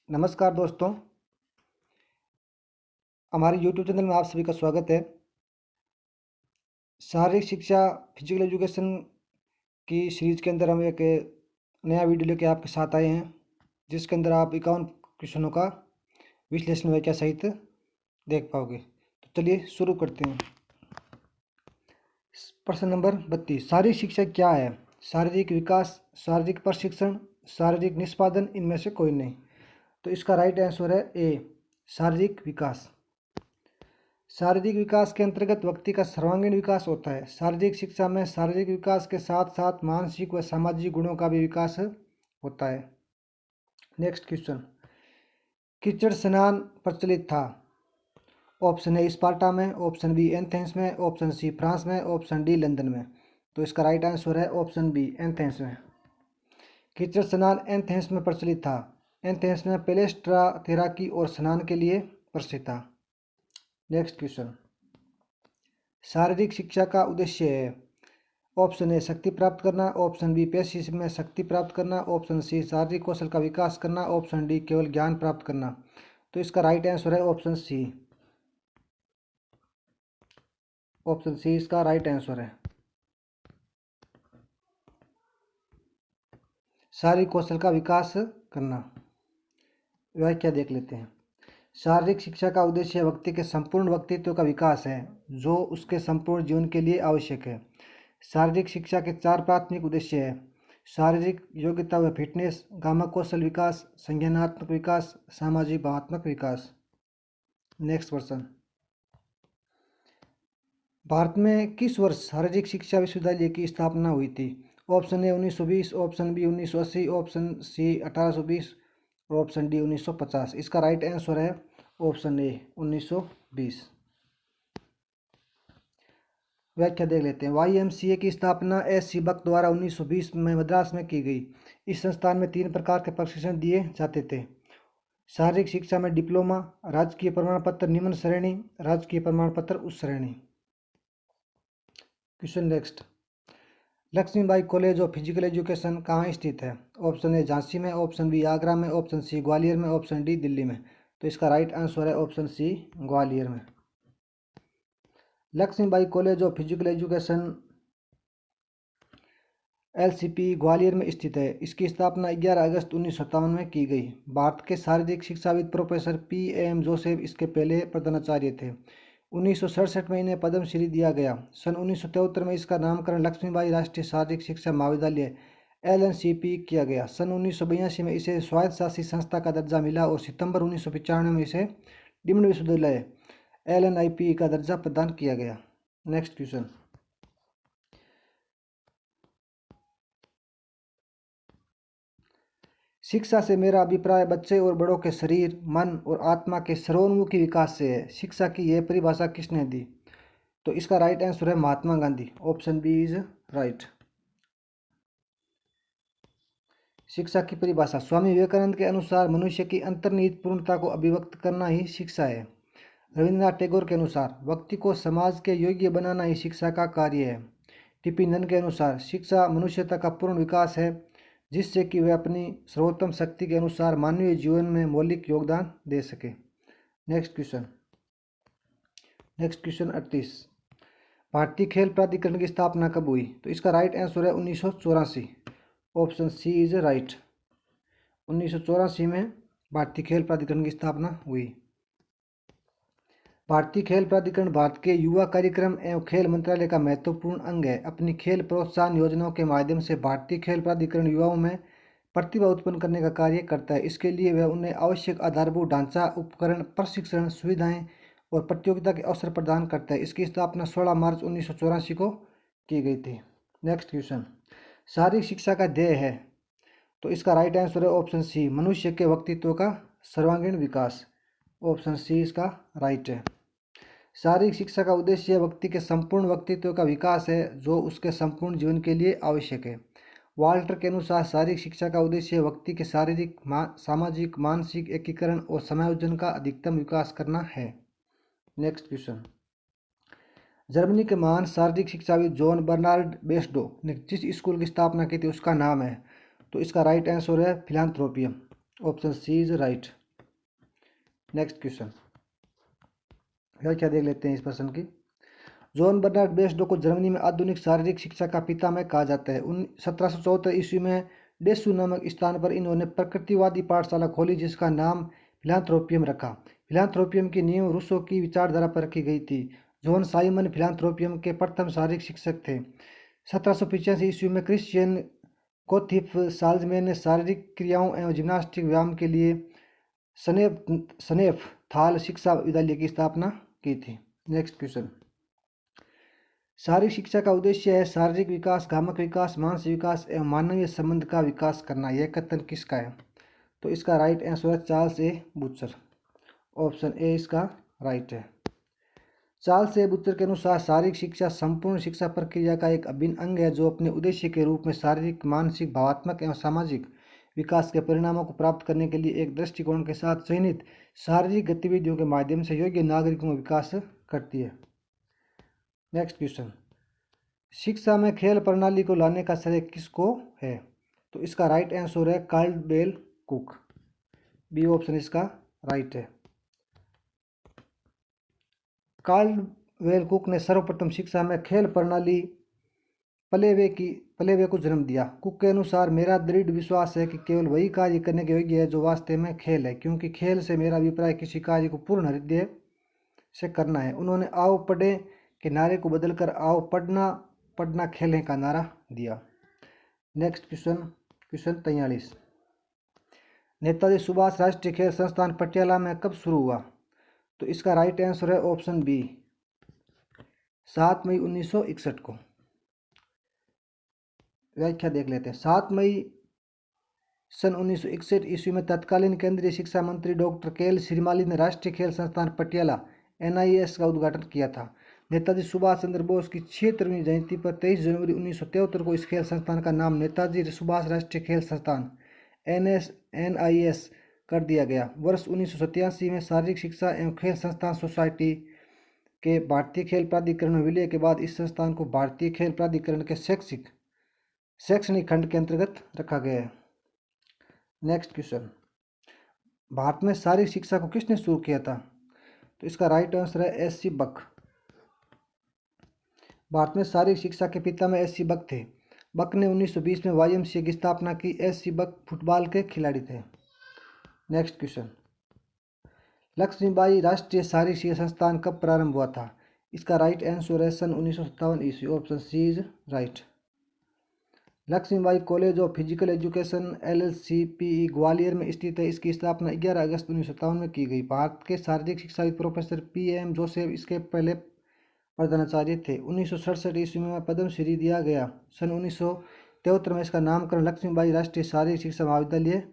नमस्कार दोस्तों, हमारे यूट्यूब चैनल में आप सभी का स्वागत है। शारीरिक शिक्षा फिजिकल एजुकेशन की सीरीज़ के अंदर हम एक नया वीडियो लेके आपके साथ आए हैं, जिसके अंदर आप 51 क्वेश्चनों का विश्लेषण व्याख्या सहित देख पाओगे। तो चलिए शुरू करते हैं। प्रश्न नंबर 32, शारीरिक शिक्षा क्या है? शारीरिक विकास, शारीरिक प्रशिक्षण, शारीरिक निष्पादन, इनमें से कोई नहीं। तो इसका राइट आंसर है ए, शारीरिक विकास। शारीरिक विकास के अंतर्गत व्यक्ति का सर्वांगीण विकास होता है। शारीरिक शिक्षा में शारीरिक विकास के साथ साथ मानसिक व सामाजिक गुणों का भी विकास होता है। नेक्स्ट क्वेश्चन, कीचड़ स्नान प्रचलित था? ऑप्शन ए स्पार्टा में, ऑप्शन बी एथेंस में, ऑप्शन सी फ्रांस में, ऑप्शन डी लंदन में। तो इसका राइट आंसर है ऑप्शन बी, एथेंस में। कीचड़ स्नान एथेंस में प्रचलित था। एथेंस में पेलेस्ट्रा तैराकी और स्नान के लिए प्रसिद्ध था। नेक्स्ट क्वेश्चन, शारीरिक शिक्षा का उद्देश्य है? ऑप्शन ए शक्ति प्राप्त करना, ऑप्शन बी पेशी में शक्ति प्राप्त करना, ऑप्शन सी शारीरिक कौशल का विकास करना, ऑप्शन डी केवल ज्ञान प्राप्त करना। तो इसका राइट आंसर है ऑप्शन सी। ऑप्शन सी इसका राइट आंसर है। शारीरिक कौशल का विकास करना। व्याख्या देख लेते हैं। शारीरिक शिक्षा का उद्देश्य व्यक्ति के संपूर्ण व्यक्तित्व का विकास है, जो उसके संपूर्ण जीवन के लिए आवश्यक है। शारीरिक शिक्षा के 4 प्राथमिक उद्देश्य हैं: शारीरिक योग्यता व फिटनेस, गामक कौशल विकास, संज्ञानात्मक विकास, सामाजिक भावनात्मक विकास। नेक्स्ट क्वेश्चन, भारत में किस वर्ष शारीरिक शिक्षा विश्वविद्यालय की स्थापना हुई थी? Option A 1920, option B 1980, option C 1820 और ऑप्शन डी 1950। इसका राइट आंसर है ऑप्शन ए 1920। व्याख्या देख लेते हैं। YMCA की स्थापना एस सी बक द्वारा 1920 में मद्रास में की गई। इस संस्थान में 3 प्रकार के प्रशिक्षण दिए जाते थे: शारीरिक शिक्षा में डिप्लोमा, राजकीय प्रमाण पत्र निम्न श्रेणी, राजकीय प्रमाण पत्र उच्च श्रेणी। Question next, Lakshmibai college of physical education कहाँ स्थित है? ऑप्शन ए झांसी में, ऑप्शन बी आगरा में, ऑप्शन सी ग्वालियर में, ऑप्शन डी दिल्ली में। तो इसका राइट आंसर है ऑप्शन सी, ग्वालियर में। Lakshmibai college of physical education LCP Gwalior में स्थित है। इसकी स्थापना 11 अगस्त 1957 में की गई। भारत के शारीरिक शिक्षाविद प्रोफेसर PM जोसेफ इसके पहले प्रधानाचार्य थे। 1967 में इन्हें पद्मश्री दिया गया। सन 1973 में इसका नामकरण लक्ष्मीबाई राष्ट्रीय शारीरिक शिक्षा महाविद्यालय LNCP किया गया। सन 1982 में इसे स्वायत्त शासी संस्था का दर्जा मिला और सितंबर 1995 में इसे डीम्ड विश्वविद्यालय LNIP का दर्जा प्रदान किया गया। नेक्स्ट क्वेश्चन, शिक्षा से मेरा अभिप्राय बच्चे और बड़ों के शरीर, मन और आत्मा के सर्वोन्मुखी विकास से है। शिक्षा की यह परिभाषा किसने दी? तो इसका राइट आंसर है Mahatma Gandhi. Option B is right. शिक्षा की परिभाषा, स्वामी विवेकानंद के अनुसार मनुष्य की अंतर्निहित पूर्णता को अभिव्यक्त करना ही शिक्षा है। रविन्द्रनाथ टैगोर के अनुसार व्यक्ति को समाज के योग्य बनाना ही शिक्षा का कार्य है। टीपी नंद के अनुसार शिक्षा मनुष्यता का पूर्ण विकास है, जिससे कि वह अपनी सर्वोत्तम शक्ति के अनुसार मानवीय जीवन में मौलिक योगदान दे सके। नेक्स्ट क्वेश्चन 38, भारतीय खेल प्राधिकरण की स्थापना कब हुई? तो इसका राइट आंसर है 1984। Option C is right. 1984 में भारतीय खेल प्राधिकरण की स्थापना हुई। भारतीय खेल प्राधिकरण भारत के युवा कार्यक्रम एवं खेल मंत्रालय का महत्वपूर्ण अंग है। अपनी खेल प्रोत्साहन योजनाओं के माध्यम से भारतीय खेल प्राधिकरण युवाओं में प्रतिभा उत्पन्न करने का कार्य करता है। इसके लिए वह उन्हें आवश्यक आधारभूत ढांचा, उपकरण, प्रशिक्षण सुविधाएं और प्रतियोगिता के अवसर प्रदान करता है। इसकी स्थापना 16 मार्च 1984 को की गई थी। नेक्स्ट क्वेश्चन, शारीरिक शिक्षा का ध्येय है? तो इसका राइट आंसर है ऑप्शन सी, मनुष्य के व्यक्तित्व का सर्वांगीण विकास। ऑप्शन सी इसका राइट है। शारीरिक शिक्षा का उद्देश्य व्यक्ति के संपूर्ण व्यक्तित्व का विकास है, जो उसके संपूर्ण जीवन के लिए आवश्यक है। वाल्टर के अनुसार शारीरिक शिक्षा का उद्देश्य व्यक्ति के शारीरिक, सामाजिक, मानसिक एकीकरण और समायोजन का अधिकतम विकास करना है। नेक्स्ट क्वेश्चन, जर्मनी के महान शारीरिक शिक्षाविद जॉन बर्नार्ड बेस्डो ने जिस स्कूल की स्थापना की थी उसका नाम है? तो इसका राइट आंसर है Philanthropinum. Option C is right. Next question, व्याख्या देख लेते हैं इस प्रश्न की। जॉन बर्नार्ड बेस्डो को जर्मनी में आधुनिक शारीरिक शिक्षा का पितामह कहा जाता है। 1774 ईस्वी में डेसू नामक स्थान पर इन्होंने प्रकृतिवादी पाठशाला खोली जिसका नाम फिलांथ्रोपियम रखा। फिलांथ्रोपियम की नींव रूसो की विचारधारा पर रखी गई थी। जॉन साइमन फिलांथ्रोपियम के प्रथम शारीरिक शिक्षक थे। 1785 ईस्वी में क्रिश्चियन गोथिफ साल्जमैन ने शारीरिक क्रियाओं एवं जिम्नास्टिक व्यायाम के लिए स्नेफ थाल शिक्षा विद्यालय की स्थापना की थी। नेक्स्ट क्वेश्चन, शारीरिक शिक्षा का उद्देश्य है शारीरिक विकास, गामक विकास, मानसिक विकास एवं मानवीय संबंध का विकास करना। यह कथन किसका है? तो इसका राइट आंसर है Charles A butcher. Option A इसका राइट है। चार्ल्स ए बूचर के अनुसार शारीरिक शिक्षा संपूर्ण शिक्षा प्रक्रिया का एक अभिन्न अंग है जो अपने उद्देश्य के रूप में शारीरिक, मानसिक, भावात्मक एवं सामाजिक विकास के परिणामों को प्राप्त करने के लिए एक दृष्टिकोण के साथ चयनित शारीरिक गतिविधियों के माध्यम से योग्य नागरिकों का विकास करती है। नेक्स्ट क्वेश्चन, शिक्षा में खेल प्रणाली को लाने का श्रेय किसको है? तो इसका राइट आंसर है कार्लवेल कुक। बी ऑप्शन इसका राइट है। कार्लवेल कुक ने सर्वप्रथम शिक्षा में खेल प्रणाली प्लेवे को जन्म दिया। कुक के अनुसार मेरा दृढ़ विश्वास है कि केवल वही कार्य करने के योग्य है जो वास्तव में खेल है, क्योंकि खेल से मेरा अभिप्राय किसी कार्य को पूर्ण हृदय से करना है। उन्होंने आओ पढ़े के नारे को बदलकर आओ पढ़ना पढ़ना खेलें का नारा दिया। Next question, question 43, Netaji Subhash राष्ट्रीय खेल संस्थान पटियाला में कब शुरू हुआ? तो इसका राइट आंसर है ऑप्शन बी 7 मई 1961 को। व्याख्या देख लेते हैं। 7 मई सन 1961 ईस्वी में तत्कालीन केंद्रीय शिक्षा मंत्री डॉक्टर के.एल. श्रीमाली ने राष्ट्रीय खेल संस्थान पटियाला NIS का उद्घाटन किया था। नेताजी सुभाष चंद्र बोस की 76वीं जयंती पर 23 जनवरी 1973 को इस खेल संस्थान का नाम नेताजी सुभाष राष्ट्रीय खेल संस्थान NIS कर दिया गया। वर्ष 1987 में शारीरिक शिक्षा एवं खेल संस्थान सोसाइटी के भारतीय खेल प्राधिकरण में विलय के बाद इस संस्थान को भारतीय खेल प्राधिकरण के शैक्षणिक खंड के अंतर्गत रखा गया है। नेक्स्ट क्वेश्चन, भारत में शारीरिक शिक्षा को किसने शुरू किया था? तो इसका राइट आंसर है SC बक। भारत में शारीरिक शिक्षा के पिता में SC बक थे। बक ने 1920 में YMCA की स्थापना की। SC बक फुटबॉल के खिलाड़ी थे। नेक्स्ट क्वेश्चन, लक्ष्मीबाई राष्ट्रीय शारीरिक शिक्षा संस्थान कब प्रारंभ हुआ था? इसका राइट आंसर है सन 1957 ईस्वी। Option C is right. Lakshmibai college of physical education LLCPE Gwalior में स्थित है। इसकी स्थापना 11 अगस्त 1957 में की गई। भारत के शारीरिक शिक्षाविद प्रोफेसर PM जोसेफ इसके पहले प्रधानाचार्य थे। 1967 ईस्वी में पद्मश्री दिया गया। सन 1973 में इसका नामकरण लक्ष्मीबाई राष्ट्रीय शारीरिक शिक्षा महाविद्यालय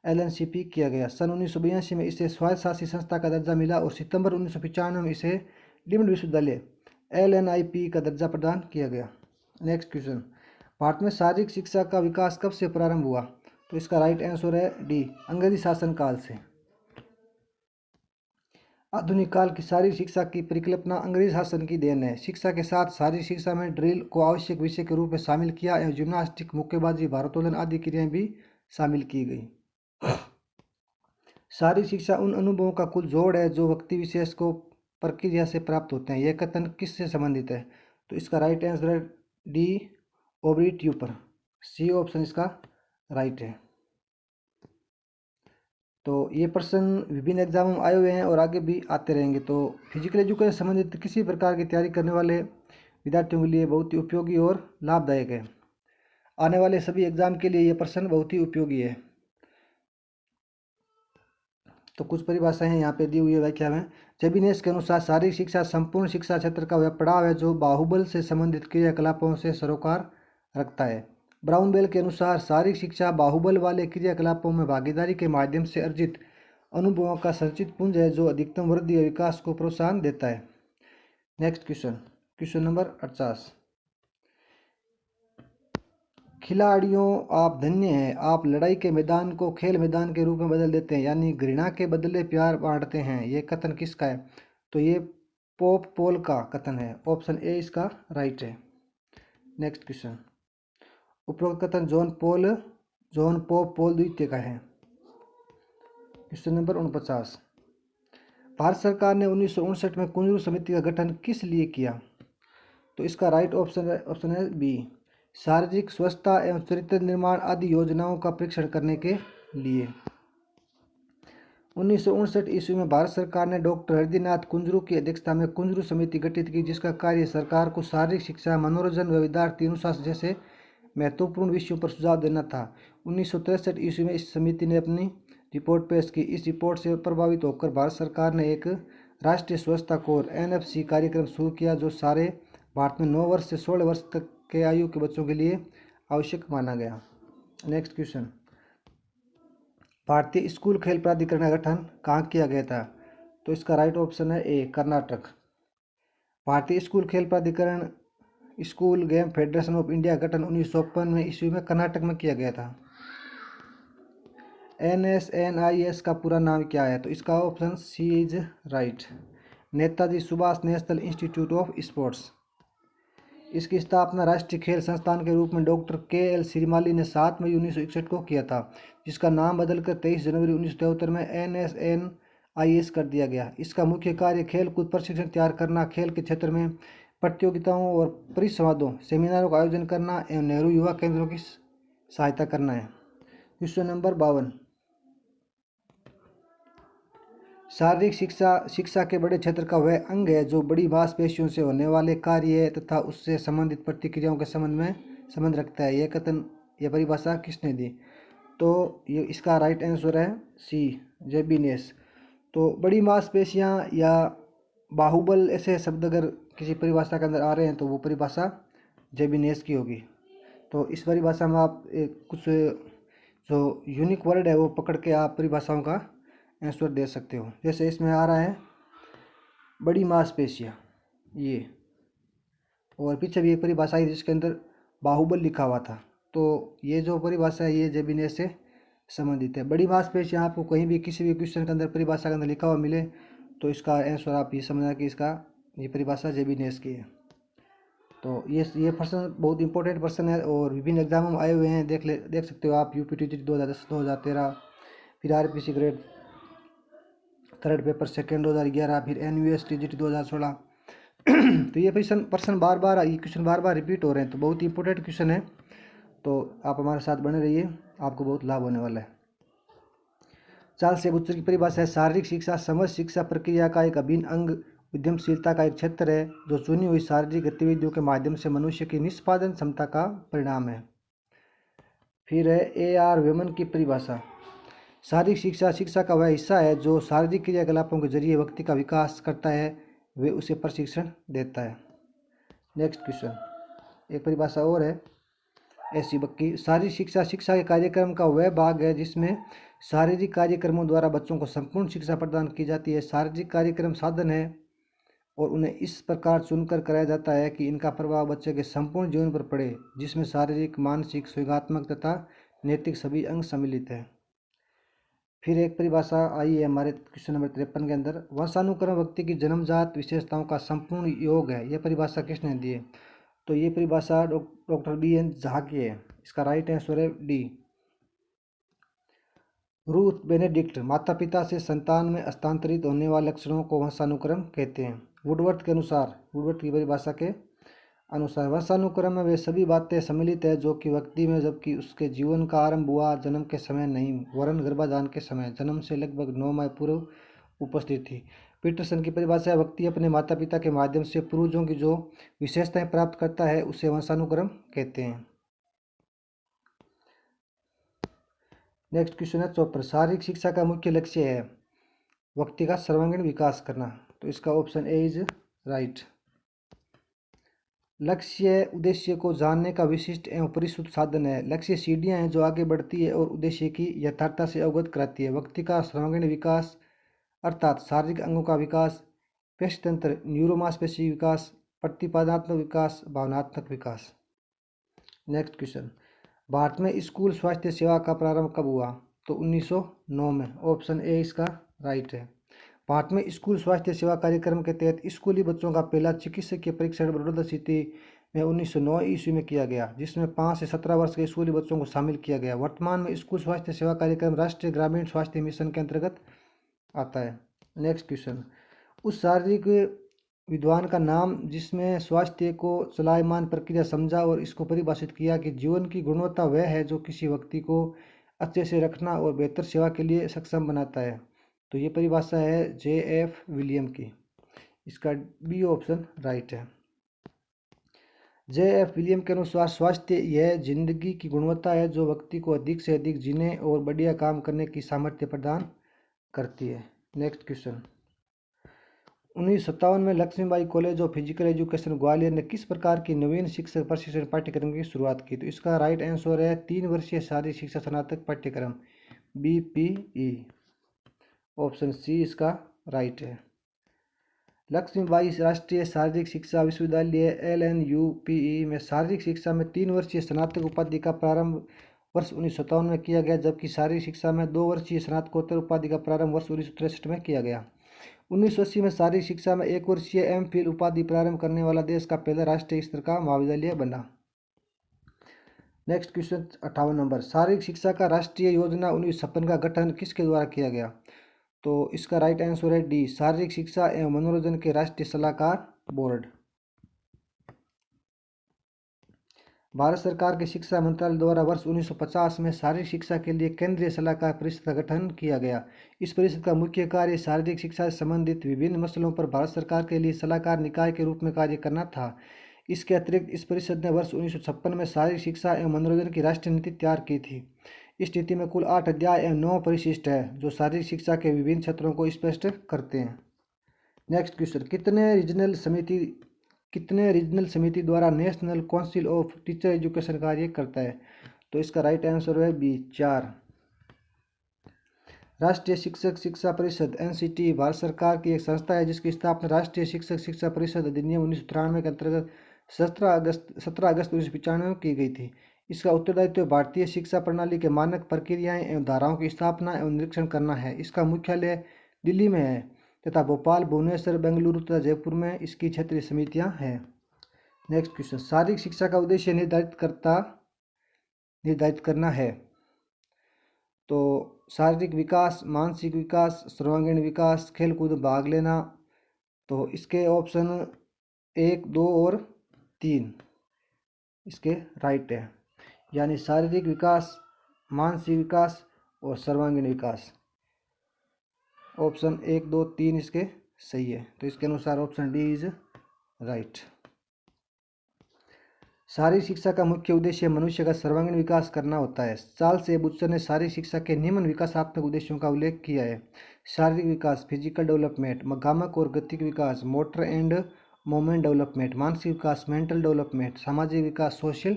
LNCP किया गया। सन 1982 में इसे स्वायत्तशासी संस्था का दर्जा मिला और सितंबर 1995 में इसे डीम्ड विश्वविद्यालय LNIP का दर्जा प्रदान किया गया। नेक्स्ट क्वेश्चन, भारत में शारीरिक शिक्षा का विकास कब से प्रारंभ हुआ? तो इसका राइट आंसर है डी अंग्रेजी शासनकाल से। आधुनिक काल की शारीरिक शिक्षा की परिकल्पना अंग्रेजी शासन की देन है। शिक्षा के साथ शारीरिक शिक्षा में ड्रिल को आवश्यक विषय के रूप में शामिल किया एवं जिम्नास्टिक, मुक्केबाजी, भारोत्तोलन आदि क्रियाएं भी शामिल की गई। शारीरिक शिक्षा उन अनुभवों का कुल जोड़ है जो व्यक्ति विशेष को प्रक्रिया से प्राप्त होते हैं। यह कथन किससे संबंधित है? तो इसका राइट आंसर है डी ओब्रिट यूपर। सी ऑप्शन इसका राइट है। तो ये प्रश्न विभिन्न एग्जामों में आए हुए हैं और आगे भी आते रहेंगे। तो फिजिकल एजुकेशन से संबंधित किसी प्रकार की तैयारी करने वाले विद्यार्थियों के लिए बहुत ही उपयोगी और लाभदायक है। आने वाले सभी एग्जाम के लिए ये प्रश्न बहुत ही उपयोगी है। तो कुछ परिभाषाएं यहाँ पे दी हुई है व्याख्या में। जेबिनेस के अनुसार शारीरिक शिक्षा संपूर्ण शिक्षा क्षेत्र का वह पड़ाव है जो बाहुबल से संबंधित क्रियाकलापों से सरोकार रखता है। ब्राउन बेल के अनुसार शारीरिक शिक्षा बाहुबल वाले क्रियाकलापों में भागीदारी के माध्यम से अर्जित अनुभवों का संचित पुंज है जो अधिकतम वृद्धि और विकास को प्रोत्साहन देता है। नेक्स्ट क्वेश्चन, क्वेश्चन नंबर 48, खिलाड़ियों आप धन्य हैं, आप लड़ाई के मैदान को खेल मैदान के रूप में बदल देते हैं, यानी घृणा के बदले प्यार बांटते हैं। ये कथन किसका है? तो ये पोप पॉल का कथन है। ऑप्शन ए इसका राइट है। नेक्स्ट क्वेश्चन, उपरोक्त कथन जॉन पोप पॉल द्वितीय का है। क्वेश्चन नंबर 49, भारत सरकार ने 1959 में कुंजरू समिति का गठन किस लिए किया? तो इसका राइट ऑप्शन है बी, शारीरिक स्वच्छता एवं चरित्र निर्माण आदि योजनाओं का परीक्षण करने के लिए। 1959 ईस्वी में भारत सरकार ने डॉक्टर हृदयनाथ कुंजरू की अध्यक्षता में कुंजरू समिति गठित की, जिसका कार्य सरकार को शारीरिक शिक्षा, मनोरंजन व विद्यार्थी अनुशासन जैसे महत्वपूर्ण विषयों पर सुझाव देना था। 1963 ईस्वी में इस समिति ने अपनी रिपोर्ट पेश की। इस रिपोर्ट से प्रभावित होकर भारत सरकार ने एक राष्ट्रीय स्वच्छता कोर (एनएफसी) कार्यक्रम शुरू किया, जो सारे भारत में 9 वर्ष से 16 वर्ष तक के आयु के बच्चों के लिए आवश्यक माना गया। नेक्स्ट क्वेश्चन, भारतीय स्कूल खेल प्राधिकरण का गठन कहाँ किया गया था? तो इसका राइट ऑप्शन है ए, कर्नाटक। भारतीय स्कूल खेल प्राधिकरण school game federation of India का गठन 1955 में ईस्वी में कर्नाटक में किया गया था। NSNIS का पूरा नाम क्या है? तो इसका option C is right, Netaji Subhash national institute of sports. इसकी स्थापना राष्ट्रीय खेल संस्थान के रूप में डॉक्टर KL श्रीमाली ने 7 मई 1961 को किया था, जिसका नाम बदलकर 23 जनवरी 1973 में NSNIS कर दिया गया। इसका मुख्य कार्य खेलकूद प्रशिक्षण तैयार करना, खेल के क्षेत्र में प्रतियोगिताओं और परिसंवादों सेमिनारों का आयोजन करना एवं नेहरू युवा केंद्रों की सहायता करना है। क्वेश्चन नंबर 52, शारीरिक शिक्षा के बड़े क्षेत्र का वह अंग है जो बड़ी मांसपेशियों से होने वाले कार्य तथा उससे संबंधित प्रतिक्रियाओं के संबंध रखता है। यह परिभाषा किसने दी? तो ये इसका राइट आंसर है सी, जेबिनेस। तो बड़ी मांसपेशियां या बाहुबल ऐसे शब्द अगर किसी परिभाषा के अंदर आ रहे हैं तो वो परिभाषा जेबिनेस की होगी। तो इस परिभाषा में आप कुछ जो यूनिक वर्ड है वो पकड़ के आप परिभाषाओं का आंसर दे सकते हो। जैसे इसमें आ रहा है बड़ी मांसपेशियां ये, और पीछे भी एक परिभाषा है जिसके अंदर बाहुबल लिखा हुआ था। तो ये जो परिभाषा है ये जेबिनेस से संबंधित है। बड़ी मांसपेशियां आपको कहीं भी किसी भी क्वेश्चन के अंदर परिभाषा के अंदर लिखा हुआ मिले तो इसका आंसर आप ये समझना कि ये परिभाषा जेबिनेस की है। तो ये पर्सन बहुत इंपॉर्टेंट पर्सन है और विभिन्न एग्जामों में आए हुए हैं। देख सकते हो आप, UPTGT 2010, 2013, फिर RPC grade 3rd paper 2nd 2011, फिर NUSTGT 2016। तो ये क्वेश्चन बार बार रिपीट हो रहे हैं, तो बहुत ही इंपॉर्टेंट क्वेश्चन है। तो आप हमारे साथ बने रहिए, आपको बहुत लाभ होने वाला है। चार्ल्स शेबुत्सर की परिभाषा है, शारीरिक शिक्षा समझ शिक्षा प्रक्रिया का एक अभिन्न अंग, उद्यमशीलता का एक क्षेत्र है जो चुनी हुई शारीरिक गतिविधियों के माध्यम से मनुष्य की निष्पादन क्षमता का परिणाम है। फिर है AR वेमन की परिभाषा, शारीरिक शिक्षा का वह हिस्सा है जो शारीरिक क्रियाकलापों के जरिए व्यक्ति का विकास करता है, वे उसे प्रशिक्षण देता है। नेक्स्ट क्वेश्चन, एक परिभाषा और है ऐसी बक्की, शारीरिक शिक्षा के कार्यक्रम का वह भाग है जिसमें शारीरिक कार्यक्रमों द्वारा बच्चों को संपूर्ण शिक्षा प्रदान की जाती है। शारीरिक कार्यक्रम साधन है और उन्हें इस प्रकार चुनकर कराया जाता है कि इनका प्रभाव बच्चे के संपूर्ण जीवन पर पड़े, जिसमें शारीरिक, मानसिक, स्वैगात्मक तथा नैतिक सभी अंग सम्मिलित हैं। फिर एक परिभाषा आई है हमारे क्वेश्चन नंबर 53 के अंदर, वंशानुक्रम व्यक्ति की जन्मजात विशेषताओं का संपूर्ण योग है। यह परिभाषा किसने दी है? तो ये परिभाषा डॉक्टर BN झा की है। इसका राइट आंसर है डी, रूथ बेनेडिक्ट। माता पिता से संतान में हस्तांतरित होने वाले लक्षणों को वंशानुक्रम कहते हैं। वुडवर्थ की परिभाषा के अनुसार वंशानुक्रम में वे सभी बातें सम्मिलित है जो कि व्यक्ति में जबकि उसके जीवन का आरंभ हुआ जन्म के समय नहीं, वरन गर्भाधान के समय, जन्म से लगभग 9 माह पूर्व उपस्थित थी। पीटरसन की परिभाषा है, व्यक्ति अपने माता पिता के माध्यम से पूर्वजों की जो विशेषताएं प्राप्त करता है उसे वंशानुक्रम कहते हैं। नेक्स्ट क्वेश्चन है 54, शारीरिक शिक्षा का मुख्य लक्ष्य है व्यक्ति का सर्वांगीण विकास करना। तो इसका ऑप्शन ए इज राइट। लक्ष्य उद्देश्य को जानने का विशिष्ट एवं परिशुद्ध साधन है। लक्ष्य सीढ़ियां हैं जो आगे बढ़ती है और उद्देश्य की यथार्थता से अवगत कराती है। व्यक्ति का सर्वांगीण विकास अर्थात शारीरिक अंगों का विकास, पेशीतंत्र, न्यूरोमांसपेशी विकास, प्रतिपादनात्मक विकास, भावनात्मक विकास। नेक्स्ट क्वेश्चन, भारत में स्कूल स्वास्थ्य सेवा का प्रारंभ कब हुआ? तो 1909 में। ऑप्शन ए इसका राइट है। भारत में स्कूल स्वास्थ्य सेवा कार्यक्रम के तहत स्कूली बच्चों का पहला चिकित्सकीय परीक्षण बड़ौदा सिटी में 1909 ईस्वी में किया गया, जिसमें 5 से 17 वर्ष के स्कूली बच्चों को शामिल किया गया। वर्तमान में स्कूल स्वास्थ्य सेवा कार्यक्रम राष्ट्रीय ग्रामीण स्वास्थ्य मिशन के अंतर्गत आता है। नेक्स्ट क्वेश्चन, उस शारीरिक विद्वान का नाम जिसमें स्वास्थ्य को चलायमान प्रक्रिया समझा और इसको परिभाषित किया कि जीवन की गुणवत्ता वह है जो किसी व्यक्ति को अच्छे से रखना और बेहतर सेवा के लिए सक्षम बनाता है। तो ये परिभाषा है J.F. विलियम की। इसका बी ऑप्शन राइट है। J.F. विलियम के अनुसार स्वास्थ्य यह जिंदगी की गुणवत्ता है जो व्यक्ति को अधिक से अधिक जीने और बढ़िया काम करने की सामर्थ्य प्रदान करती है। नेक्स्ट क्वेश्चन, 1957 में Lakshmibai college of physical education Gwalior ने किस प्रकार की नवीन शिक्षक प्रशिक्षण पाठ्यक्रम की शुरुआत की? तो इसका राइट आंसर है 3 वर्षीय शारीरिक शिक्षा स्नातक पाठ्यक्रम BPE। ऑप्शन सी इसका राइट है। लक्ष्मीबाई राष्ट्रीय शारीरिक शिक्षा विश्वविद्यालय LNUPE में शारीरिक शिक्षा में 3 वर्षीय स्नातक उपाधि का प्रारंभ वर्ष 1957 में किया गया, जबकि शारीरिक शिक्षा में 2 वर्षीय स्नातकोत्तर उपाधि का प्रारंभ वर्ष 1963 में किया गया। 1980 में शारीरिक शिक्षा में 1 वर्षीय MPhil उपाधि प्रारंभ करने वाला देश का पहला राष्ट्रीय स्तर का महाविद्यालय बना। नेक्स्ट क्वेश्चन 58 नंबर, शारीरिक शिक्षा का राष्ट्रीय योजना 1956 का गठन किसके द्वारा किया गया? तो इसका राइट आंसर है डी, शारीरिक शिक्षा एवं मनोरंजन के राष्ट्रीय सलाहकार बोर्ड। भारत सरकार के शिक्षा मंत्रालय द्वारा वर्ष 1950 में शारीरिक शिक्षा के लिए केंद्रीय सलाहकार परिषद का गठन किया गया। इस परिषद का मुख्य कार्य शारीरिक शिक्षा से संबंधित विभिन्न मसलों पर भारत सरकार के लिए सलाहकार निकाय के रूप में कार्य करना था। इसके अतिरिक्त इस परिषद ने वर्ष 1956 में शारीरिक शिक्षा एवं मनोरंजन की राष्ट्रीय नीति तैयार की थी। इस नीति में कुल 8 अध्याय एवं 9 परिशिष्ट है जो शारीरिक शिक्षा के विभिन्न क्षेत्रों को स्पष्ट करते हैं। नेक्स्ट क्वेश्चन, कितने रीजनल समिति द्वारा national council of teacher education कार्य करता है? तो इसका राइट आंसर है बी, 4। राष्ट्रीय शिक्षक शिक्षा परिषद NCT भारत सरकार की एक संस्था है जिसकी स्थापना राष्ट्रीय शिक्षक शिक्षा परिषद अधिनियम 1993 के अंतर्गत 17 अगस्त 1995 में की गई थी। इसका उत्तरदायित्व भारतीय शिक्षा प्रणाली के मानक प्रक्रियाएं एवं धाराओं की स्थापना एवं निरीक्षण करना है। इसका मुख्यालय दिल्ली में है तथा भोपाल, भुवनेश्वर, बेंगलुरु तथा जयपुर में इसकी क्षेत्रीय समितियां हैं। नेक्स्ट क्वेश्चन, शारीरिक शिक्षा का उद्देश्य निर्धारित करना है। तो शारीरिक विकास, मानसिक विकास, सर्वांगीण विकास, खेलकूद में भाग लेना। तो इसके ऑप्शन 1, 2 और 3 इसके राइट है, यानी शारीरिक विकास, मानसिक विकास और सर्वांगीण विकास। ऑप्शन 1, 2, 3 इसके सही है। तो इसके अनुसार ऑप्शन डी इज राइट। शारीरिक शिक्षा का मुख्य उद्देश्य मनुष्य का सर्वांगीण विकास करना होता है। चार्ल्स ए बुचर ने शारीरिक शिक्षा के निम्न विकासात्मक उद्देश्यों का उल्लेख किया है। शारीरिक विकास, फिजिकल डेवलपमेंट, मगामक और गतिक विकास, मोटर एंड मोमेंट डेवलपमेंट, मानसिक विकास, मेंटल डेवलपमेंट, सामाजिक विकास, सोशल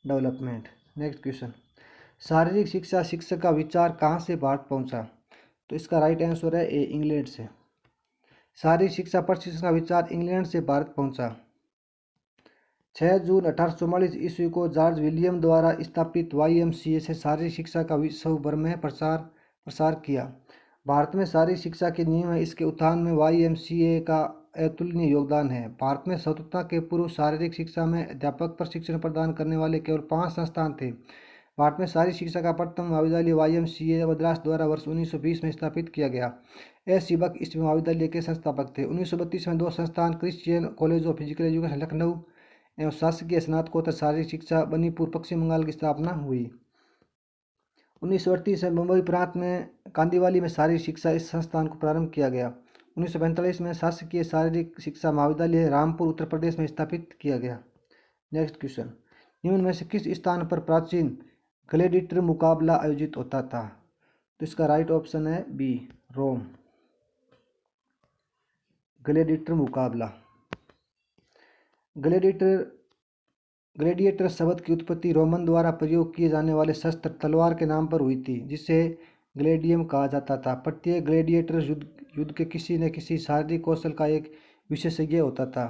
डेवलपमेंट। नेक्स्ट क्वेश्चन, शारीरिक शिक्षा शिक्षक का विचार कहाँ से भारत पहुँचा? तो इसका राइट आंसर है ए, इंग्लैंड से। शारीरिक शिक्षा प्रशिक्षण का विचार इंग्लैंड से भारत पहुँचा। 6 जून 1844 ईस्वी को जॉर्ज विलियम द्वारा स्थापित YMCA से शारीरिक शिक्षा का विश्व भर में प्रसार किया। भारत में शारीरिक शिक्षा के नियम है, इसके उत्थान में YMCA का अतुलनीय योगदान है। भारत में स्वतंत्रता के पूर्व शारीरिक शिक्षा में अध्यापक प्रशिक्षण प्रदान करने वाले केवल 5 संस्थान थे। भारत में शारीरिक शिक्षा का प्रथम महाविद्यालय YMCA मद्रास द्वारा वर्ष 1920 में स्थापित किया गया। सीबक इस महाविद्यालय के संस्थापक थे। 1932 में 2 संस्थान Christian college of physical education Lucknow एवं शासकीय स्नातकोत्तर शारीरिक शिक्षा बनीपुर पश्चिम बंगाल की स्थापना हुई। 1938 में मुंबई प्रांत में कांदीवाली में शारीरिक शिक्षा इस संस्थान को प्रारंभ किया गया। 1945 में शासकीय शारीरिक शिक्षा महाविद्यालय रामपुर उत्तर प्रदेश में स्थापित किया गया। नेक्स्ट क्वेश्चन, निम्न में से किस स्थान पर प्राचीन ग्लैडिएटर मुकाबला आयोजित होता था? तो इसका राइट ऑप्शन है बी, रोम। ग्लैडिएटर मुकाबला। ग्लैडिएटर शब्द की उत्पत्ति रोमन द्वारा प्रयोग किए जाने वाले शस्त्र तलवार के नाम पर हुई थी, जिसे ग्लैडियम कहा जाता था। प्रत्येक ग्लैडिएटर युद्ध के किसी न किसी शारीरिक कौशल का एक विशेषज्ञ होता था।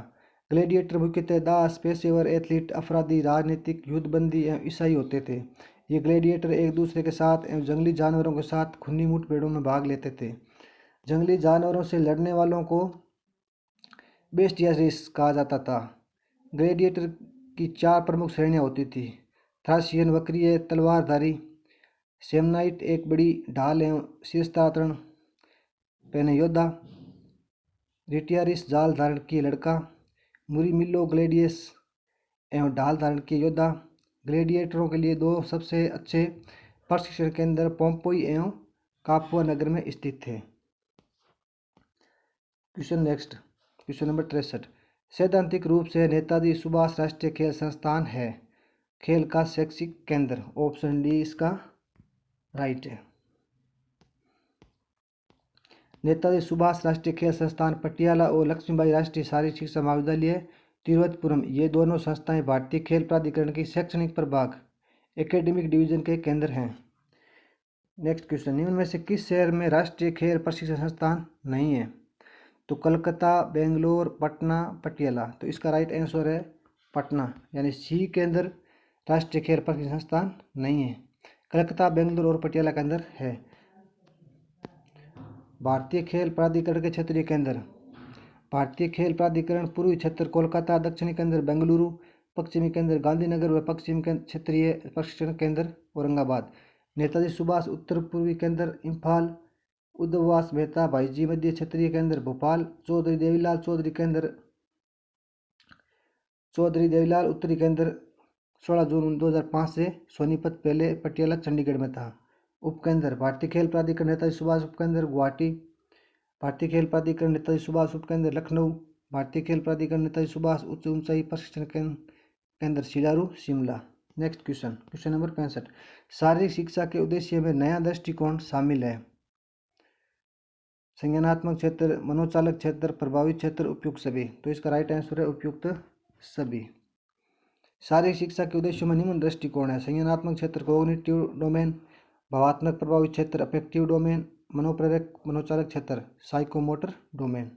ग्लैडिएटर मुख्यतः दास, पेशेवर एथलीट, अपराधी, राजनीतिक, युद्धबंदी एवं ईसाई होते थे। ये ग्लैडिएटर एक दूसरे के साथ एवं जंगली जानवरों के साथ खूनी मुठभेड़ों में भाग लेते थे। जंगली जानवरों से लड़ने वालों को बेस्टियरिस कहा जाता था। ग्लैडिएटर की 4 प्रमुख श्रेणियां होती थी। थ्रासियन वक्रीय तलवारधारी, सेमनाइट एक बड़ी ढाल एवं शीर्षधारण पहने योद्धा, रिटियारिस जाल धारण किए लड़का, मुरीमिलो ग्लेडियस एवं ढाल धारण किए योद्धा। ग्लेडिएटरों के लिए 2 सबसे अच्छे प्रशिक्षण केंद्र पोम्पोई एवं कापुआ नगर में स्थित थे। Question next, question number 63। सैद्धांतिक रूप से नेताजी सुभाष राष्ट्रीय खेल संस्थान है खेल का शैक्षिक केंद्र। ऑप्शन डी इसका राइट है। नेताजी सुभाष राष्ट्रीय खेल संस्थान पटियाला और लक्ष्मीबाई राष्ट्रीय शारीरिक शिक्षा महाविद्यालय तिरुवनंतपुरम, ये दोनों संस्थाएं भारतीय खेल प्राधिकरण की शैक्षणिक प्रभाग एकेडमिक डिवीजन के केंद्र हैं। नेक्स्ट क्वेश्चन, निम्न में से किस शहर में राष्ट्रीय खेल प्रशिक्षण संस्थान नहीं है? तो कलकत्ता, बेंगलोर, पटना, पटियाला। तो इसका राइट आंसर है पटना, यानी सी के अंदर राष्ट्रीय खेल प्रशिक्षण संस्थान नहीं है। कलकत्ता, बेंगलोर और पटियाला के अंदर है। भारतीय खेल प्राधिकरण के क्षेत्रीय केंद्र, भारतीय खेल प्राधिकरण पूर्वी क्षेत्र कोलकाता, दक्षिणी केंद्र बेंगलुरु, पश्चिमी केंद्र गांधीनगर व पश्चिम क्षेत्रीय प्रशिक्षण केंद्र औरंगाबाद। नेताजी सुभाष उत्तर पूर्वी केंद्र इम्फाल, उद्धववास मेहता भाईजी मध्य क्षेत्रीय केंद्र भोपाल, चौधरी देवीलाल उत्तरी केंद्र 16 जून 2005 से सोनीपत, पहले पटियाला चंडीगढ़ में था। उपकेंद्र भारतीय खेल प्राधिकरण नेताजी सुभाष उपकेंद्र गुवाहाटी, भारतीय खेल प्राधिकरण नेताजी सुभाष उपकेंद्र लखनऊ, भारतीय खेल प्राधिकरण नेताजी सुभाष उच्च ऊंचाई प्रशिक्षण केंद्र Shilaroo Shimla. Next question, question number 65। शारीरिक शिक्षा के उद्देश्य में नया दृष्टिकोण शामिल है। संज्ञानात्मक क्षेत्र, मनोचालक क्षेत्र, प्रभावी क्षेत्र, उपयुक्त सभी। तो इसका राइट आंसर है उपयुक्त सभी। शारीरिक शिक्षा के उद्देश्यों में निम्न दृष्टिकोण है। संज्ञानात्मक क्षेत्र कोग्निटिव डोमेन, भावात्मक प्रभावी क्षेत्र अफेक्टिव डोमेन, मनोप्रेरक मनोचालक क्षेत्र साइकोमोटर डोमेन।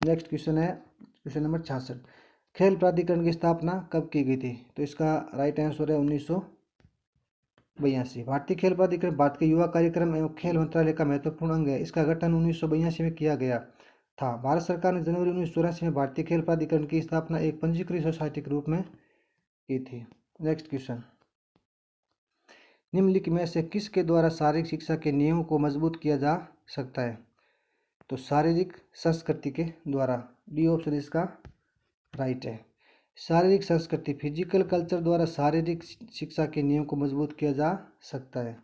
नेक्स्ट क्वेश्चन है क्वेश्चन नंबर 66। खेल प्राधिकरण की स्थापना कब की गई थी? तो इसका राइट आंसर है 1982। भारतीय खेल प्राधिकरण भारत के युवा कार्यक्रम एवं खेल मंत्रालय का महत्वपूर्ण अंग है। इसका गठन 1982 में किया गया था। भारत सरकार ने जनवरी 1984 में भारतीय खेल प्राधिकरण की स्थापना एक पंजीकृत सोसाइटी के रूप में की थी। नेक्स्ट क्वेश्चन, निम्नलिखित में से किसके द्वारा शारीरिक शिक्षा के नियमों को मजबूत किया जा सकता है? तो शारीरिक संस्कृति के द्वारा। डी ऑप्शन इसका राइट है। शारीरिक संस्कृति फिजिकल कल्चर द्वारा शारीरिक शिक्षा के नियम को मजबूत किया जा सकता है।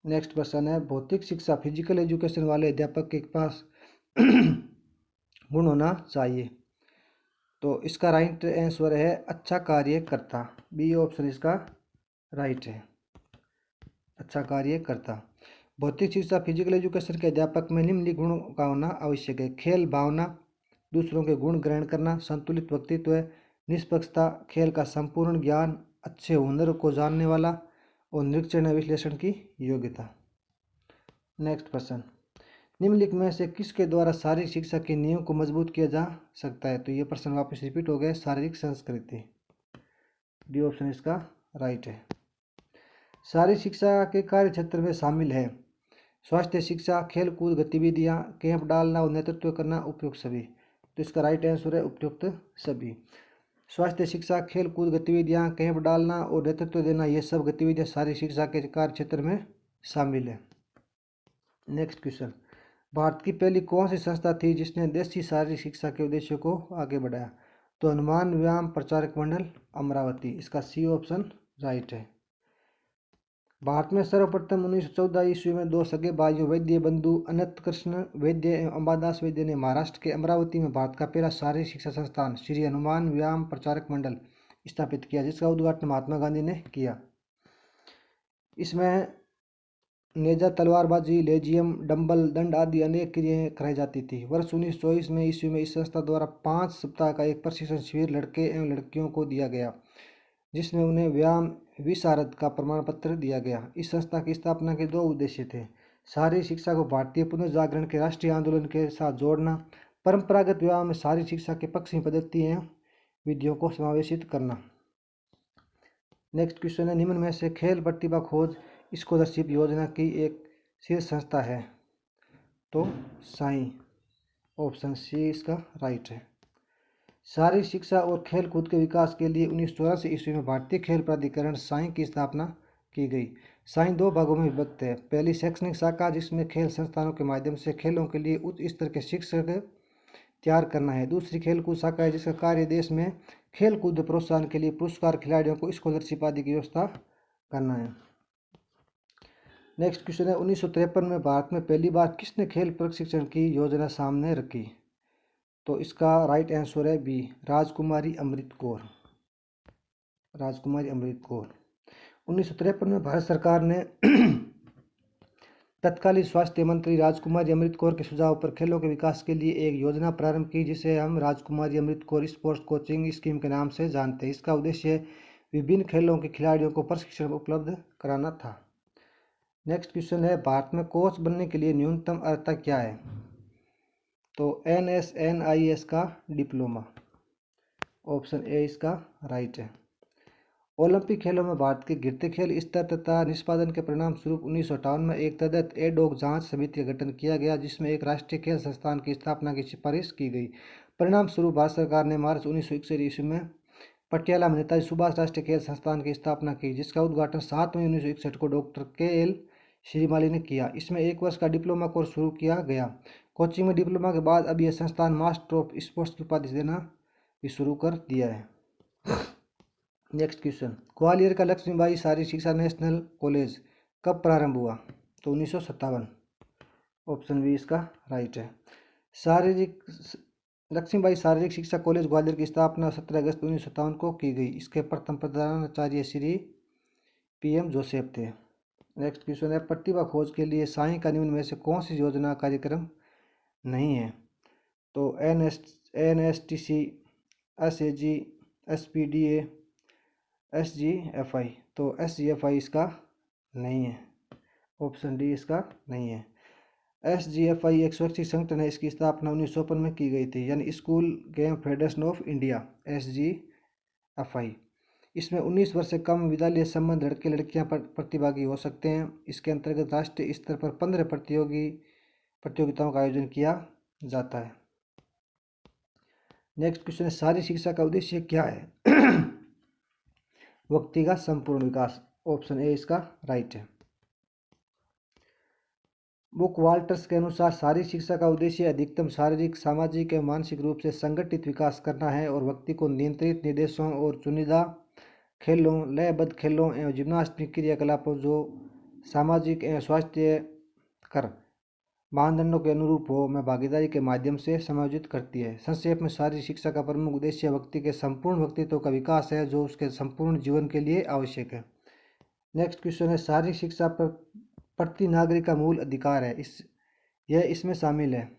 नेक्स्ट प्रश्न है, भौतिक शिक्षा फिजिकल एजुकेशन वाले अध्यापक के पास गुण होना चाहिए। तो इसका राइट आंसर है अच्छा कार्यकर्ता। बी ऑप्शन इसका राइट है, अच्छा कार्यकर्ता। भौतिक शिक्षा फिजिकल एजुकेशन के अध्यापक में निम्नलिखित गुणों का होना आवश्यक है। खेल भावना, दूसरों के गुण ग्रहण करना, संतुलित व्यक्तित्व, निष्पक्षता, खेल का संपूर्ण ज्ञान, अच्छे हुनर को जानने वाला और निरीक्षण और विश्लेषण की योग्यता। नेक्स्ट प्रश्न, निम्नलिखित में से किसके द्वारा शारीरिक शिक्षा के नियम को मजबूत किया जा सकता है? तो ये प्रश्न वापस रिपीट हो गया, शारीरिक संस्कृति। डी ऑप्शन इसका राइट है। शारीरिक शिक्षा के कार्य क्षेत्र में शामिल है स्वास्थ्य शिक्षा, खेल कूद गतिविधियाँ, कैंप डालना और नेतृत्व करना, उपयुक्त सभी। तो इसका राइट आंसर है उपयुक्त सभी। स्वास्थ्य शिक्षा, खेल कूद गतिविधियाँ, कैंप डालना और नेतृत्व देना, ये सब गतिविधियाँ शारीरिक शिक्षा के कार्य क्षेत्र में शामिल है। नेक्स्ट क्वेश्चन, भारत की पहली कौन सी संस्था थी जिसने देशी शारीरिक शिक्षा के उद्देश्यों को आगे बढ़ाया? तो हनुमान व्यायाम प्रचारक मंडल अमरावती। इसका सी ऑप्शन राइट है। भारत में सर्वप्रथम 1914 ईस्वी में 2 सगे भाइयों वैद्य बंधु अनंत कृष्ण वैद्य एवं अंबादास वैद्य ने महाराष्ट्र के अमरावती में भारत का पहला शारीरिक शिक्षा संस्थान श्री हनुमान व्यायाम प्रचारक मंडल स्थापित किया, जिसका उद्घाटन महात्मा गांधी ने किया। इसमें नेजा, तलवारबाजी, लेजियम, डंबल, दंड आदि अनेक क्रियाएं कराई जाती थी। वर्ष 1924 में ईस्वी में इस संस्था द्वारा 5 सप्ताह का एक प्रशिक्षण शिविर लड़के एवं लड़कियों को दिया गया, जिसमें उन्हें व्यायाम विशारद का प्रमाण पत्र दिया गया। इस संस्था की स्थापना के 2 उद्देश्य थे: शारीरिक शिक्षा को भारतीय पुनर्जागरण के राष्ट्रीय आंदोलन के साथ जोड़ना, परंपरागत व्यायाम में शारीरिक शिक्षा के पश्चिमी पद्धति एवं विधियों को समावेशित करना। नेक्स्ट क्वेश्चन है, निम्न में से खेल प्रतिभा खोज स्कॉलरशिप योजना की एक शीर्ष संस्था है? तो साई ऑप्शन सी इसका राइट है। शारीरिक शिक्षा और खेल कूद के विकास के लिए 1984 ईस्वी में भारतीय खेल प्राधिकरण साई की स्थापना की गई। साई दो भागों में विभक्त है। पहली शैक्षणिक शाखा, जिसमें खेल संस्थानों के माध्यम से खेलों के लिए उच्च स्तर के शिक्षक तैयार करना है। दूसरी खेलकूद शाखा है, जिसका कार्य देश में खेल कूद प्रोत्साहन के लिए पुरस्कार, खिलाड़ियों को स्कॉलरशिप आदि की व्यवस्था करना है। नेक्स्ट क्वेश्चन है, 1953 में भारत में पहली बार किसने खेल प्रशिक्षण की योजना सामने रखी? तो इसका राइट आंसर है बी, राजकुमारी अमृत कौर। राजकुमारी अमृत कौर 1953 में भारत सरकार ने तत्कालीन स्वास्थ्य मंत्री राजकुमारी अमृत कौर के सुझाव पर खेलों के विकास के लिए एक योजना प्रारंभ की, जिसे हम राजकुमारी Amrit Kaur sports coaching scheme के नाम से जानते हैं। इसका उद्देश्य विभिन्न खेलों के खिलाड़ियों को प्रशिक्षण उपलब्ध कराना था। नेक्स्ट क्वेश्चन है, भारत में कोच बनने के लिए न्यूनतम अर्हता क्या है? तो NSNIS का डिप्लोमा, ऑप्शन ए इसका राइट है। ओलंपिक खेलों में भारत के गिरते खेल स्तर तथा निष्पादन के परिणाम स्वरूप 1958 में एक तदर्थ एडॉक जांच समिति का गठन किया गया, जिसमें एक राष्ट्रीय खेल संस्थान की स्थापना की सिफारिश की गई। परिणाम स्वरूप भारत सरकार ने मार्च 1961 ईस्वी में पटियाला में नेताजी सुभाष राष्ट्रीय खेल संस्थान की स्थापना की, जिसका उद्घाटन 7 मई 1961 को डॉक्टर KL श्रीमाली ने किया। इसमें एक वर्ष का डिप्लोमा कोर्स शुरू किया गया। कोचिंग में डिप्लोमा के बाद अब यह संस्थान मास्टर ऑफ स्पोर्ट्स की उपाधि देना भी शुरू कर दिया है। नेक्स्ट क्वेश्चन, ग्वालियर का लक्ष्मीबाई शारीरिक शिक्षा नेशनल कॉलेज कब प्रारंभ हुआ? तो 1957, ऑप्शन बी इसका राइट है। लक्ष्मीबाई शारीरिक शिक्षा कॉलेज ग्वालियर की स्थापना 17 अगस्त 1957 को की गई। इसके प्रथम प्रधानाचार्य श्री PM जोसेफ थे। नेक्स्ट क्वेश्चन है, प्रतिभा खोज के लिए साई का निम्न में से कौन सी योजना कार्यक्रम नहीं है? तो NSTC, SAG, SPDA, SGFI। तो SGFI इसका नहीं है, ऑप्शन डी इसका नहीं है। SGFI एक स्वैच्छिक संगठन है। इसकी स्थापना 1953 में की गई थी, यानी school game federation of India, SGFI। इसमें 19 वर्ष से कम विद्यालय संबंध लड़के लड़कियां प्रतिभागी हो सकते हैं। इसके अंतर्गत राष्ट्रीय स्तर पर 15 प्रतियोगिताओं का आयोजन किया जाता है। नेक्स्ट क्वेश्चन है, शारीरिक शिक्षा का उद्देश्य क्या है? व्यक्ति का संपूर्ण विकास, ऑप्शन ए इसका राइट है। बुक वाल्टर्स के अनुसार शारीरिक शिक्षा का उद्देश्य अधिकतम शारीरिक, सामाजिक एवं मानसिक रूप से संगठित विकास करना है और व्यक्ति को नियंत्रित निर्देशों और चुनिंदा खेलों, लयबद्ध खेलों एवं जिम्नास्टिक क्रियाकलापों जो सामाजिक एवं स्वास्थ्य कर मानदंडों के अनुरूप हो में भागीदारी के माध्यम से समायोजित करती है। संक्षेप में, शारीरिक शिक्षा का प्रमुख उद्देश्य व्यक्ति के संपूर्ण व्यक्तित्व का विकास है, जो उसके संपूर्ण जीवन के लिए आवश्यक है। नेक्स्ट क्वेश्चन है, शारीरिक शिक्षा पर प्रति नागरिक का मूल अधिकार है। यह इसमें शामिल है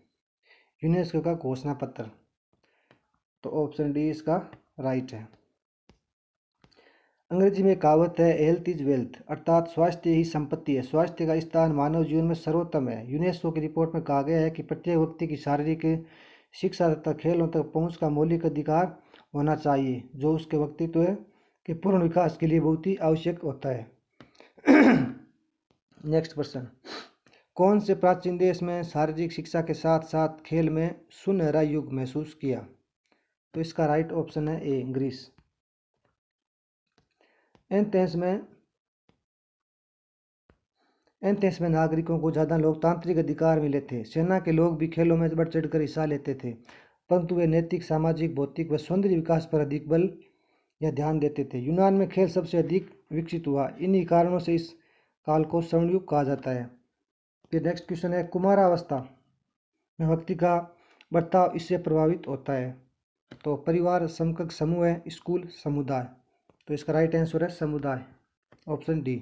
यूनेस्को का घोषणा पत्र। तो ऑप्शन डी इसका राइट है। अंग्रेजी में कहावत है, हेल्थ इज वेल्थ, अर्थात स्वास्थ्य ही संपत्ति है। स्वास्थ्य का स्थान मानव जीवन में सर्वोत्तम है। यूनेस्को की रिपोर्ट में कहा गया है कि प्रत्येक व्यक्ति की शारीरिक शिक्षा तथा खेलों तक पहुंच का मौलिक अधिकार होना चाहिए, जो उसके व्यक्तित्व के पूर्ण विकास के लिए बहुत ही आवश्यक होता है। नेक्स्ट प्रश्न, कौन से प्राचीन देश में शारीरिक शिक्षा के साथ साथ खेल में सुनहरा युग महसूस किया? तो इसका राइट ऑप्शन है ए, ग्रीस। एथेंस में नागरिकों को ज़्यादा लोकतांत्रिक अधिकार मिले थे। सेना के लोग भी खेलों में बढ़ चढ़कर हिस्सा लेते थे, परंतु वे नैतिक, सामाजिक, भौतिक व सौंदर्य विकास पर अधिक बल या ध्यान देते थे। यूनान में खेल सबसे अधिक विकसित हुआ। इन्हीं कारणों से इस काल को स्वर्ण युग कहा जाता है। फिर नेक्स्ट क्वेश्चन है, कुमारावस्था में व्यक्ति का बर्ताव इससे प्रभावित होता है? तो परिवार, समकक्ष समूह है, स्कूल, समुदाय। तो इसका राइट आंसर है समुदाय, ऑप्शन डी।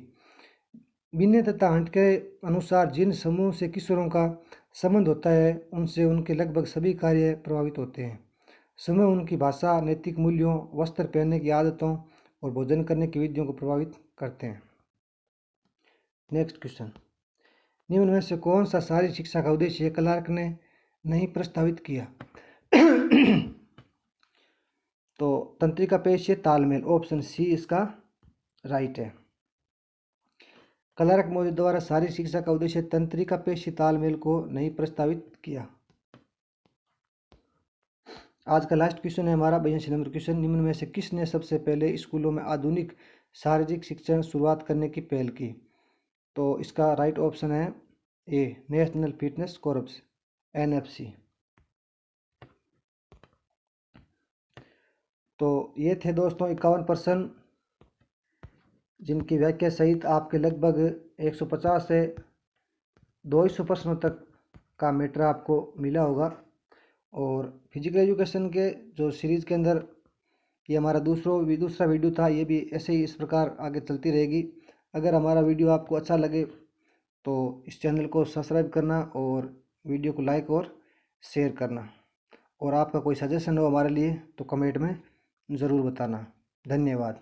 बिन्ने तथा हंट के अनुसार जिन समूह से किशोरों का संबंध होता है, उनसे उनके लगभग सभी कार्य प्रभावित होते हैं। समूह उनकी भाषा, नैतिक मूल्यों, वस्त्र पहनने की आदतों और भोजन करने की विधियों को प्रभावित करते हैं। नेक्स्ट क्वेश्चन, निम्न में से कौन सा शारीरिक शिक्षा का उद्देश्य क्लार्क ने नहीं प्रस्तावित किया? तो तंत्रिका पेशीय तालमेल, ऑप्शन सी इसका राइट है। क्लार्क मौर्य द्वारा शारीरिक शिक्षा का उद्देश्य तंत्रिका पेशीय तालमेल को नहीं प्रस्तावित किया। आज का लास्ट क्वेश्चन है हमारा 82 नंबर क्वेश्चन। निम्न में से किसने सबसे पहले स्कूलों में आधुनिक शारीरिक शिक्षण शुरुआत करने की पहल की? तो इसका राइट ऑप्शन है ए, नेशनल फिटनेस कॉर्प्स, एनएफसी। तो ये थे दोस्तों 51 प्रश्न, जिनकी व्याख्या सहित आपके लगभग 150 से 200 प्रश्नों तक का मैटर आपको मिला होगा। और फिजिकल एजुकेशन के जो सीरीज़ के अंदर ये हमारा दूसरा वीडियो था, ये भी ऐसे ही इस प्रकार आगे चलती रहेगी। अगर हमारा वीडियो आपको अच्छा लगे तो इस चैनल को सब्सक्राइब करना और वीडियो को लाइक और शेयर करना। और आपका कोई सजेशन हो हमारे लिए तो कमेंट में ज़रूर बताना। धन्यवाद।